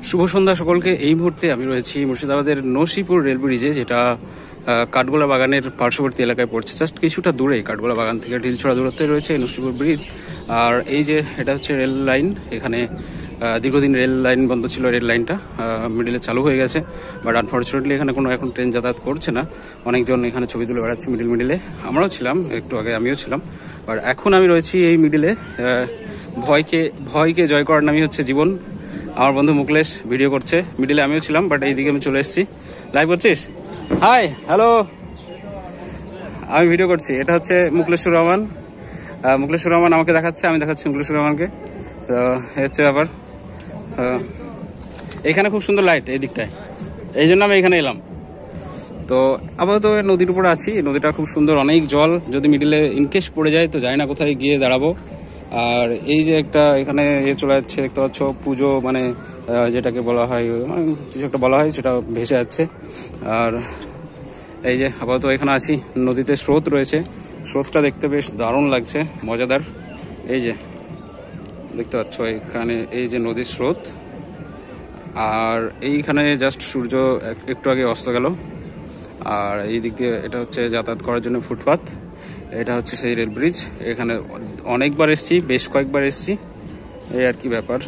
শুভ সন্ধ্যা সকলকে। এই মুহূর্তে আমি রয়েছি মুর্শিদাবাদের নসিপুর রেল ব্রিজে, যেটা কাঠগোলা বাগানের পার্শ্ববর্তী এলাকায় পড়ছে। জাস্ট কিছুটা দূরে কাঠগোলা বাগান থেকে ঢিলছড়া দূরত্বে রয়েছে নসিপুর ব্রিজ। আর এই যে এটা হচ্ছে রেল লাইন। এখানে দীর্ঘদিন রেল লাইন বন্ধ ছিল, রেল লাইনটা মিডিলে চালু হয়ে গেছে, বাট আনফর্চুনেটলি এখানে কোনো এখন ট্রেন যাতায়াত করছে না। অনেকজন এখানে ছবি তুলে বেড়াচ্ছে মিডিলে। আমরাও ছিলাম, একটু আগে আমিও ছিলাম, বাট এখন আমি রয়েছি এই মিডিলে। ভয়কে জয় করার নামই হচ্ছে জীবন। আমার বন্ধু মুকলেশ ভিডিও করছে, মিডিলে আমিও ছিলাম, বাট এইদিকে আমি চলে এসেছি। লাইভ করছিস? হাই, হ্যালো, আমি ভিডিও করছি। এটা হচ্ছে মুকলেশুর রহমান। মুকলেশুর রহমান আমাকে দেখাচ্ছে, আমি দেখাচ্ছি মুকলেশুর রহমানকে। তো হচ্ছে ব্যাপার। এখানে খুব সুন্দর লাইট এই দিকটায়, এই জন্য আমি এখানে এলাম। তো আপাতত নদীর উপরে আছি। নদীটা খুব সুন্দর, অনেক জল। যদি মিডিলে ইনকেস পড়ে যায় তো জানি না কোথায় গিয়ে দাঁড়াবো। আর এই যে একটা এখানে চলে যাচ্ছে, দেখতে পাচ্ছ, পুজো মানে যেটাকে বলা হয়, মানে কিছু একটা বলা হয়, সেটা ভেসে যাচ্ছে। আর এই যে আপাতত এখানে আছি, নদীতে স্রোত রয়েছে। স্রোতটা দেখতে বেশ দারুণ লাগছে, মজাদার। এই যে দেখতে পাচ্ছ এখানে এই যে নদীর স্রোত। আর এইখানে জাস্ট সূর্য একটু আগে অস্ত গেল। আর এই দিক দিয়ে এটা হচ্ছে যাতায়াত করার জন্য ফুটপাথ। এটা হচ্ছে সেই রেল ব্রিজ। এখানে অনেকবার এসেছি, বেশ কয়েকবার এসেছি, এই আর কি ব্যাপার।